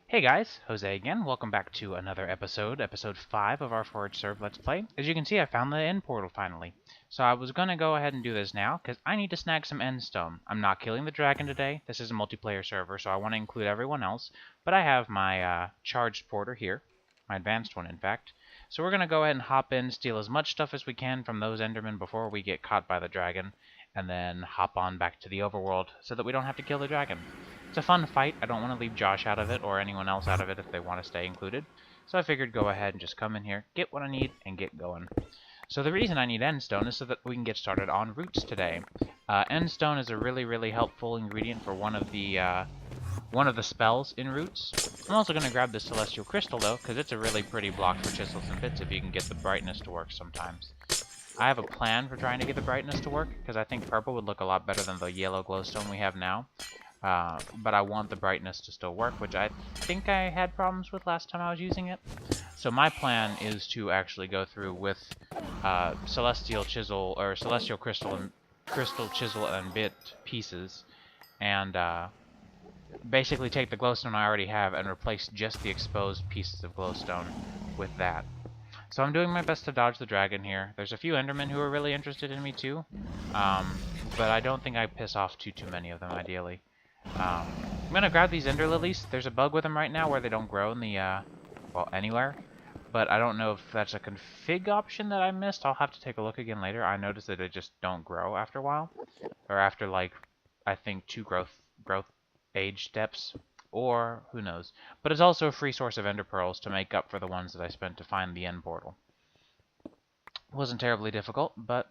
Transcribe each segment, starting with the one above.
Hey guys, Jose again. Welcome back to another episode, episode 5 of our ForgeServ Let's Play. As you can see, I found the end portal finally. So I was going to go ahead and do this now, because I need to snag some end stone. I'm not killing the dragon today. This is a multiplayer server, so I want to include everyone else. But I have my charged porter here, my advanced one in fact. So we're going to go ahead and hop in, steal as much stuff as we can from those endermen before we get caught by the dragon, and then hop on back to the overworld so that we don't have to kill the dragon. It's a fun fight. I don't want to leave Josh out of it or anyone else out of it if they want to stay included. So I figured go ahead and just come in here, get what I need, and get going. So the reason I need endstone is so that we can get started on roots today. Endstone is a really helpful ingredient for one of the spells in roots. I'm also going to grab the celestial crystal though, because it's a really pretty block for chisels and bits if you can get the brightness to work sometimes. I have a plan for trying to get the brightness to work, because I think purple would look a lot better than the yellow glowstone we have now. But I want the brightness to still work, which I think I had problems with last time I was using it. So my plan is to actually go through with celestial crystal and crystal chisel and bit pieces, and basically take the glowstone I already have and replace just the exposed pieces of glowstone with that. So I'm doing my best to dodge the dragon here. There's a few endermen who are really interested in me too, but I don't think I piss off too many of them ideally. I'm gonna grab these ender lilies. There's a bug with them right now where they don't grow in the, well, anywhere. But I don't know if that's a config option that I missed. I'll have to take a look again later. I noticed that they just don't grow after a while. Or after, like, I think 2 growth age steps. Or, who knows. But it's also a free source of ender pearls to make up for the ones that I spent to find the end portal. It wasn't terribly difficult, but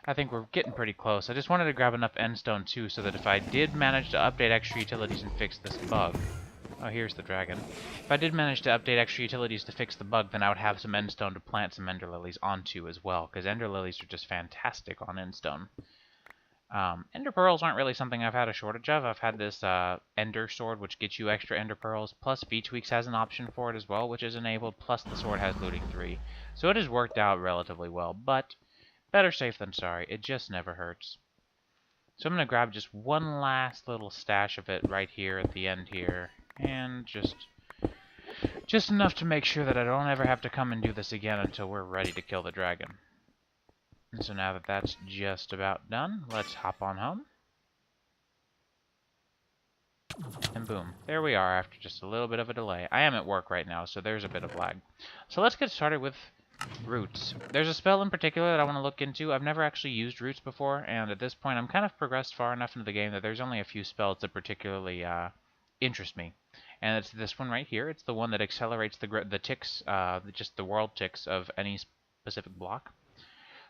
I think we're getting pretty close. I just wanted to grab enough endstone too, so that if I did manage to update extra utilities and fix this bug... Oh, here's the dragon. If I did manage to update extra utilities to fix the bug, then I would have some endstone to plant some ender lilies onto as well, because ender lilies are just fantastic on endstone. Ender pearls aren't really something I've had a shortage of. I've had this ender sword, which gets you extra ender pearls, plus V-Tweaks has an option for it as well, which is enabled, plus the sword has looting 3. So it has worked out relatively well, but better safe than sorry. It just never hurts. So I'm going to grab just one last little stash of it right here at the end here, and just enough to make sure that I don't ever have to come and do this again until we're ready to kill the dragon. And so now that that's just about done, let's hop on home. And boom, there we are after just a little bit of a delay. I am at work right now, so there's a bit of lag. So let's get started with roots. There's a spell in particular that I want to look into. I've never actually used roots before, and at this point I'm kind of progressed far enough into the game that there's only a few spells that particularly interest me. And it's this one right here. It's the one that accelerates the ticks, just the world ticks of any specific block.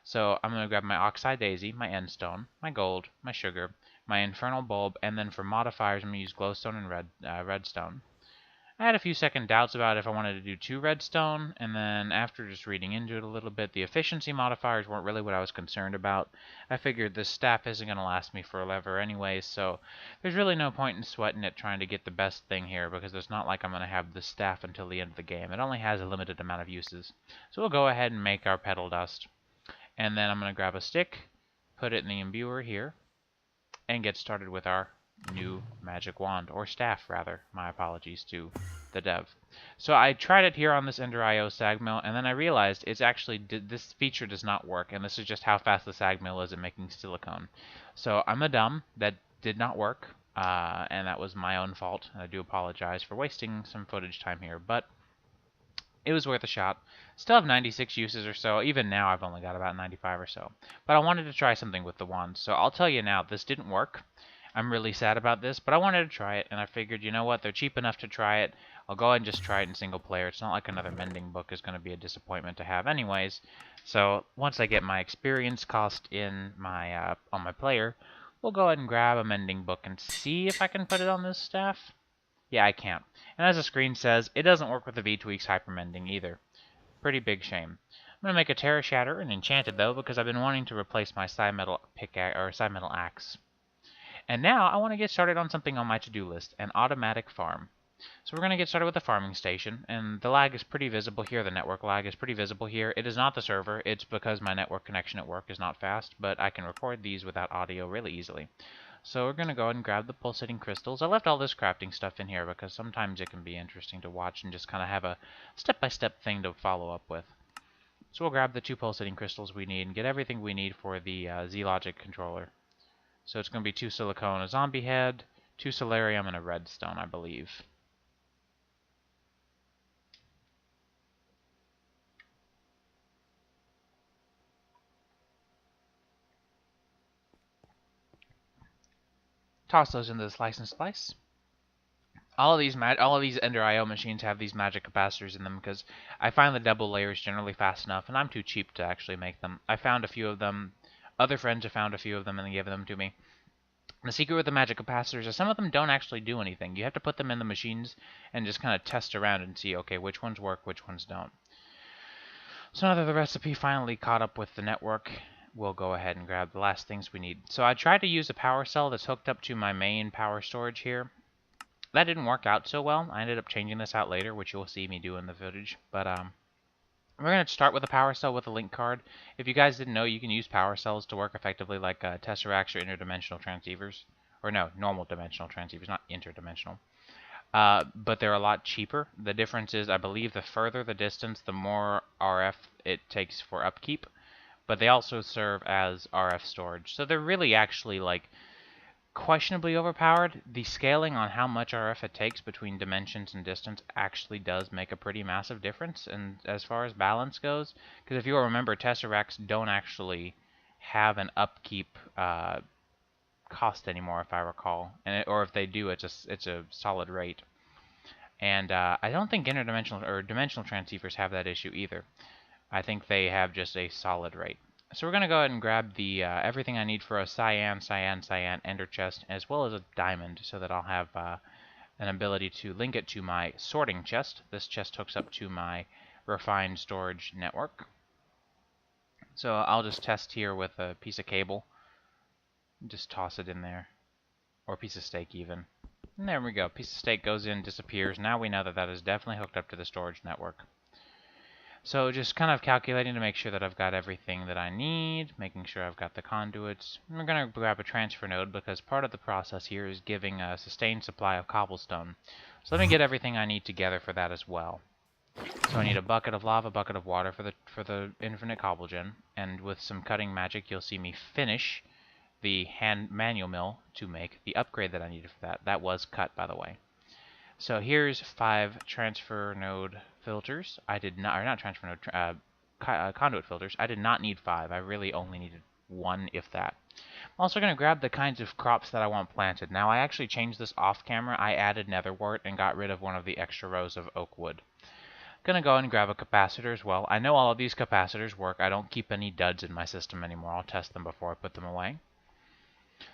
So I'm going to grab my Oxeye Daisy, my Endstone, my Gold, my Sugar, my Infernal Bulb, and then for modifiers I'm going to use Glowstone and Redstone. I had a few second doubts about if I wanted to do 2 redstone, and then after just reading into it a little bit, the efficiency modifiers weren't really what I was concerned about. I figured this staff isn't going to last me forever anyways, so there's really no point in sweating it trying to get the best thing here, because it's not like I'm going to have the staff until the end of the game. It only has a limited amount of uses. So we'll go ahead and make our petal dust, and then I'm going to grab a stick, put it in the imbuer here, and get started with our new magic wand, or staff rather. My apologies to the dev. So I tried it here on this Ender IO sag mill, and then I realized it's actually this feature does not work, and this is just how fast the sag mill is at making silicone. So I'm a dumb, that did not work, and that was my own fault. I do apologize for wasting some footage time here, but it was worth a shot. Still have 96 uses or so. Even now I've only got about 95 or so. But I wanted to try something with the wand, so I'll tell you now, this didn't work. I'm really sad about this, but I wanted to try it, and I figured, you know what, they're cheap enough to try it. I'll go ahead and just try it in single player. It's not like another mending book is going to be a disappointment to have anyways. So once I get my experience cost in my on my player, we'll go ahead and grab a mending book and see if I can put it on this staff. Yeah, I can't. And as the screen says, it doesn't work with the V-Tweaks hypermending either. Pretty big shame. I'm going to make a Terra Shatter and Enchanted though, because I've been wanting to replace my Side Metal pickaxe or Side Metal axe. And now I want to get started on something on my to-do list, an automatic farm. So we're going to get started with the farming station, and the lag is pretty visible here, the network lag is pretty visible here. It is not the server, it's because my network connection at work is not fast, but I can record these without audio really easily. So we're going to go ahead and grab the pulsating crystals. I left all this crafting stuff in here because sometimes it can be interesting to watch and just kind of have a step-by-step thing to follow up with. So we'll grab the 2 pulsating crystals we need and get everything we need for the Z-Logic controller. So it's going to be 2 silicone, a zombie head, 2 solarium, and a redstone, I believe. Toss those into the slice and splice. All of these Ender IO machines have these magic capacitors in them because I find the double layers generally fast enough, and I'm too cheap to actually make them. I found a few of them. Other friends have found a few of them and they gave them to me. The secret with the magic capacitors is some of them don't actually do anything. You have to put them in the machines and just kind of test around and see, okay, which ones work, which ones don't. So now that the recipe finally caught up with the network, we'll go ahead and grab the last things we need. So I tried to use a power cell that's hooked up to my main power storage here. That didn't work out so well. I ended up changing this out later, which you'll see me do in the footage. But we're going to start with a power cell with a link card. If you guys didn't know, you can use power cells to work effectively like tesseracts or interdimensional transceivers. Or no, normal dimensional transceivers, not interdimensional. But they're a lot cheaper. The difference is, I believe, the further the distance, the more RF it takes for upkeep. But they also serve as RF storage. So they're really actually like questionably overpowered. The scaling on how much RF it takes between dimensions and distance actually does make a pretty massive difference, and as far as balance goes, because if you'll remember, tesseracts don't actually have an upkeep cost anymore, if I recall, or if they do, it's a solid rate. And I don't think interdimensional or dimensional transceivers have that issue either. I think they have just a solid rate. So we're going to go ahead and grab the everything I need for a cyan ender chest, as well as a diamond, so that I'll have an ability to link it to my sorting chest. This chest hooks up to my refined storage network. So I'll just test here with a piece of cable. Just toss it in there. Or a piece of steak even. And there we go. Piece of steak goes in, disappears. Now we know that that is definitely hooked up to the storage network. So just kind of calculating to make sure that I've got everything that I need, making sure I've got the conduits. And we're going to grab a transfer node because part of the process here is giving a sustained supply of cobblestone. So let me get everything I need together for that as well. So I need a bucket of lava, a bucket of water for the infinite cobblegen, and with some cutting magic you'll see me finish the manual mill to make the upgrade that I needed for that. That was cut, by the way. So here's 5 transfer node filters. I did not, or not transfer node, conduit filters. I did not need 5. I really only needed 1, if that. I'm also going to grab the kinds of crops that I want planted. Now, I actually changed this off camera. I added netherwort and got rid of one of the extra rows of oak wood. Gonna go and grab a capacitor as well. I know all of these capacitors work. I don't keep any duds in my system anymore. I'll test them before I put them away.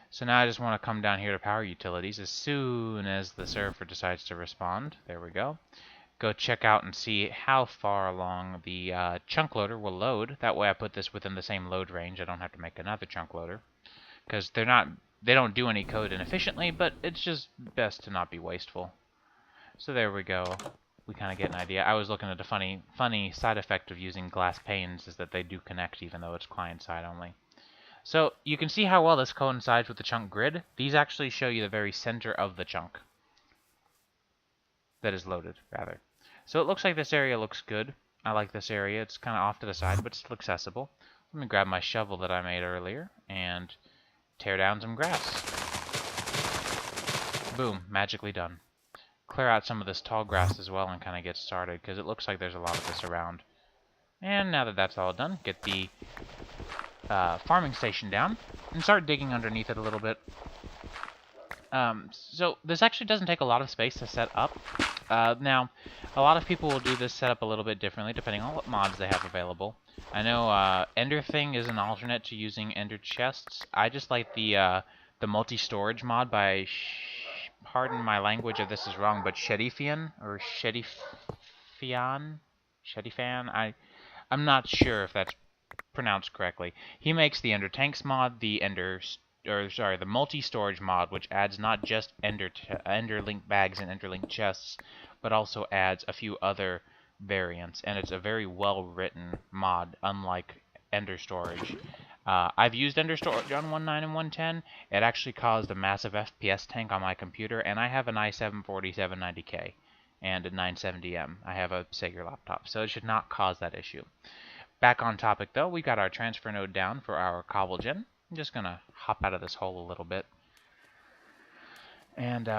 So now I just want to come down here to power utilities as soon as the server decides to respond. There we go. Go check out and see how far along the chunk loader will load. That way I put this within the same load range. I don't have to make another chunk loader. Because they don't do any code inefficiently, but it's just best to not be wasteful. So there we go. We kind of get an idea. I was looking at a funny side effect of using glass panes is that they do connect even though it's client-side only. So you can see how well this coincides with the chunk grid. These actually show you the very center of the chunk that is loaded, rather. So it looks like this area looks good. I like this area. It's kind of off to the side, but still accessible. Let me grab my shovel that I made earlier and tear down some grass. Boom, magically done. Clear out some of this tall grass as well and kind of get started, because it looks like there's a lot of this around. And now that that's all done, get the farming station down and start digging underneath it a little bit. So this actually doesn't take a lot of space to set up. Now, a lot of people will do this setup a little bit differently depending on what mods they have available. I know Ender Thing is an alternate to using Ender chests. I just like the multi-storage mod by, pardon my language if this is wrong, but Shedifian or Shedifan. I'm not sure if that's pronounced correctly. He makes the Ender Tanks mod, the multi-storage mod, which adds not just Ender Link bags and Ender Link chests, but also adds a few other variants, and it's a very well-written mod, unlike Ender Storage. I've used Ender Storage on 1.9 and 1.10. It actually caused a massive FPS tank on my computer, and I have an i7-4790K and a 970M. I have a Sager laptop, so it should not cause that issue. Back on topic though, we got our transfer node down for our cobble gen. I'm just gonna hop out of this hole a little bit, and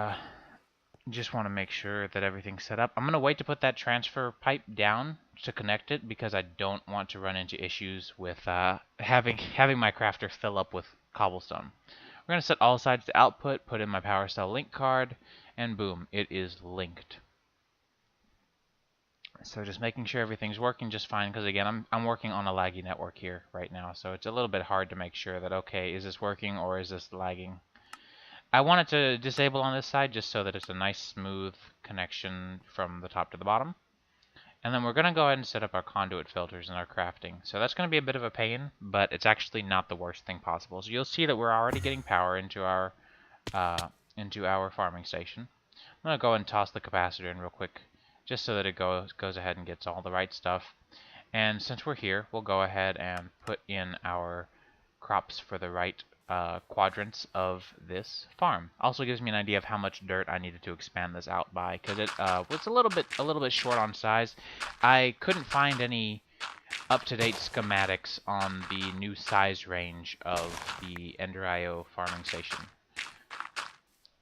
just want to make sure that everything's set up. I'm going to wait to put that transfer pipe down to connect it because I don't want to run into issues with having my crafter fill up with cobblestone. We're going to set all sides to output, put in my power cell link card, and boom, it is linked. So just making sure everything's working just fine, because again, I'm working on a laggy network here right now, so it's a little bit hard to make sure that, okay, is this working or is this lagging? I want it to disable on this side just so that it's a nice smooth connection from the top to the bottom. And then we're going to go ahead and set up our conduit filters and our crafting. So that's going to be a bit of a pain, but it's actually not the worst thing possible. So you'll see that we're already getting power into our farming station. I'm going to go ahead and toss the capacitor in real quick just so that it goes ahead and gets all the right stuff. And since we're here, we'll go ahead and put in our crops for the right quadrants of this farm. Also gives me an idea of how much dirt I needed to expand this out by, because it was a little bit short on size. I couldn't find any up-to-date schematics on the new size range of the Ender.io farming station.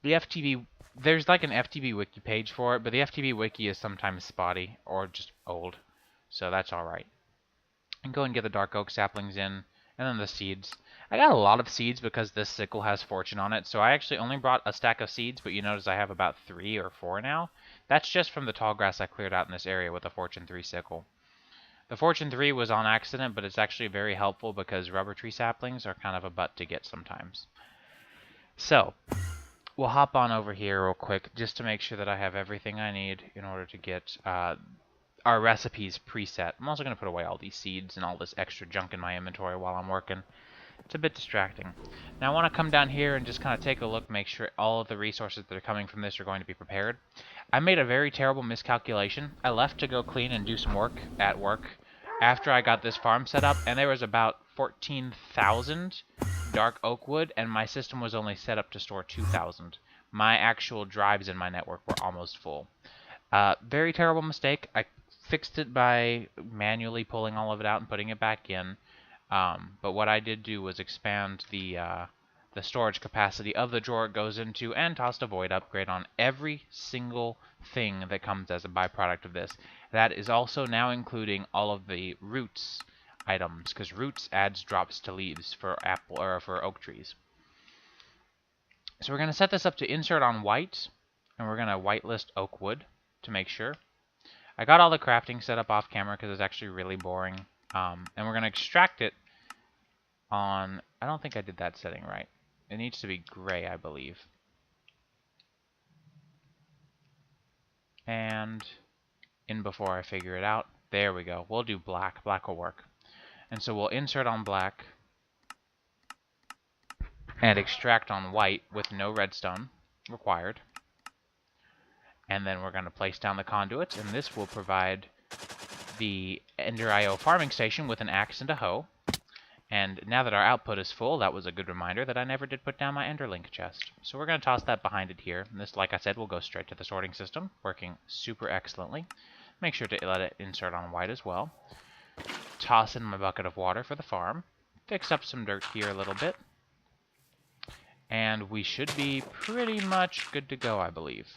The FTB, there's like an FTB wiki page for it, but the FTB wiki is sometimes spotty or just old, so that's alright. And go and get the dark oak saplings in, and then the seeds. I got a lot of seeds because this sickle has fortune on it, so I actually only brought a stack of seeds, but you notice I have about 3 or 4 now. That's just from the tall grass I cleared out in this area with the fortune 3 sickle. The fortune 3 was on accident, but it's actually very helpful because rubber tree saplings are kind of a butt to get sometimes. So, we'll hop on over here real quick just to make sure that I have everything I need in order to get our recipes preset. I'm also going to put away all these seeds and all this extra junk in my inventory while I'm working. It's a bit distracting. Now I want to come down here and just kind of take a look, make sure all of the resources that are coming from this are going to be prepared. I made a very terrible miscalculation. I left to go clean and do some work at work after I got this farm set up, and there was about 14,000 dark oak wood, and my system was only set up to store 2,000. My actual drives in my network were almost full. Very terrible mistake. I fixed it by manually pulling all of it out and putting it back in. But what I did do was expand the storage capacity of the drawer it goes into and tossed a void upgrade on every single thing that comes as a byproduct of this. That is also now including all of the roots items, because roots adds drops to leaves for apple or for oak trees. So we're going to set this up to insert on white, and we're going to whitelist oak wood to make sure. I got all the crafting set up off camera because it's actually really boring. And we're going to extract it on, I don't think I did that setting right. It needs to be gray, I believe. And in before I figure it out. There we go. We'll do black. Black will work. And so we'll insert on black and extract on white with no redstone required. And then we're going to place down the conduits, and this will provide the Ender.io farming station with an axe and a hoe. And now that our output is full, that was a good reminder that I never did put down my Enderlink chest. So we're going to toss that behind it here. And this, like I said, will go straight to the sorting system, working super excellently. Make sure to let it insert on white as well. Toss in my bucket of water for the farm. Fix up some dirt here a little bit. And we should be pretty much good to go, I believe.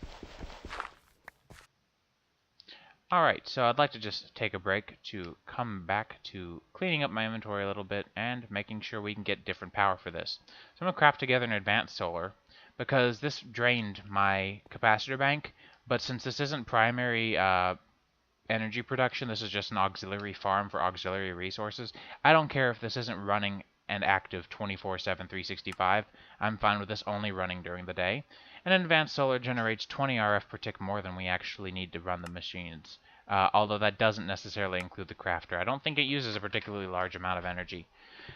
Alright, so I'd like to just take a break to come back to cleaning up my inventory a little bit and making sure we can get different power for this. So I'm going to craft together an advanced solar, because this drained my capacitor bank, but since this isn't primary energy production, this is just an auxiliary farm for auxiliary resources, I don't care if this isn't running and active 24/7, 365. I'm fine with this only running during the day. And advanced solar generates 20 RF per tick more than we actually need to run the machines, although that doesn't necessarily include the crafter. I don't think it uses a particularly large amount of energy.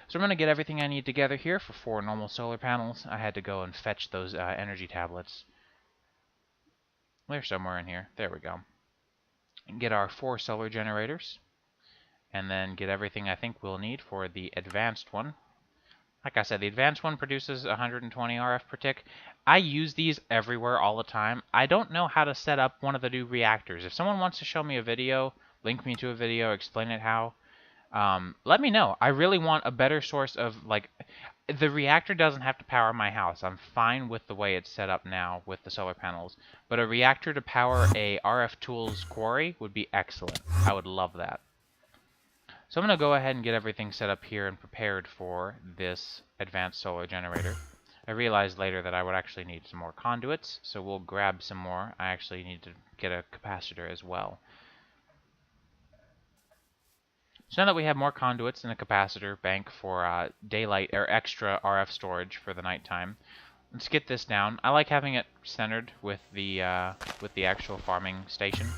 So I'm going to get everything I need together here for 4 normal solar panels. I had to go and fetch those energy tablets. They're somewhere in here. There we go. And get our 4 solar generators, and then get everything I think we'll need for the advanced one. Like I said, the advanced one produces 120 RF per tick. I use these everywhere all the time. I don't know how to set up one of the new reactors. If someone wants to show me a video, link me to a video, explain it how, let me know. I really want a better source of, like, the reactor doesn't have to power my house. I'm fine with the way it's set up now with the solar panels. But a reactor to power a RF Tools quarry would be excellent. I would love that. So I'm going to go ahead and get everything set up here and prepared for this advanced solar generator. I realized later that I would actually need some more conduits, so we'll grab some more. I actually need to get a capacitor as well. So now that we have more conduits and a capacitor bank for daylight or extra RF storage for the nighttime, let's get this down. I like having it centered with the actual farming station.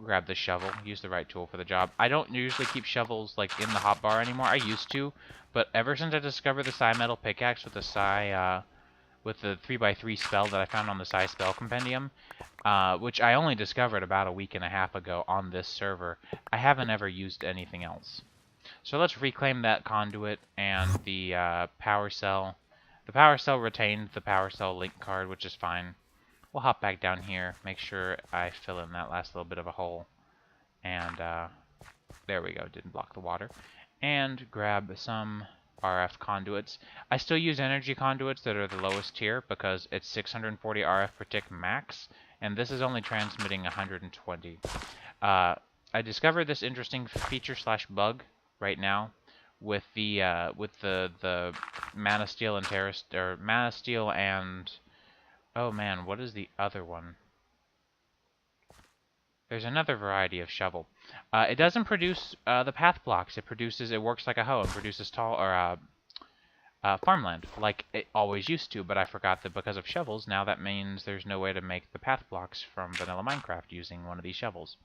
Grab the shovel, use the right tool for the job. I don't usually keep shovels like in the hotbar anymore. I used to, but ever since I discovered the Psi Metal Pickaxe with the Psi, with the 3x3 spell that I found on the Psi Spell Compendium, which I only discovered about a week and a half ago on this server, I haven't ever used anything else. So let's reclaim that conduit and the power cell. The power cell retained the power cell link card, which is fine. We'll hop back down here, make sure I fill in that last little bit of a hole. And there we go, didn't block the water. And grab some RF conduits. I still use energy conduits that are the lowest tier because it's 640 RF per tick max, and this is only transmitting 120. I discovered this interesting feature slash bug right now with the Mana Steel and Mana Steel and oh man, what is the other one? There's another variety of shovel. It doesn't produce the path blocks. It works like a hoe and produces tall or farmland, like it always used to. But I forgot that because of shovels, now that means there's no way to make the path blocks from vanilla Minecraft using one of these shovels.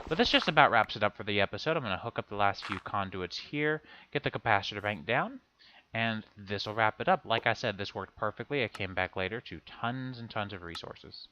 But this just about wraps it up for the episode. I'm going to hook up the last few conduits here, get the capacitor bank down, and this will wrap it up. Like I said, this worked perfectly. I came back later to tons and tons of resources.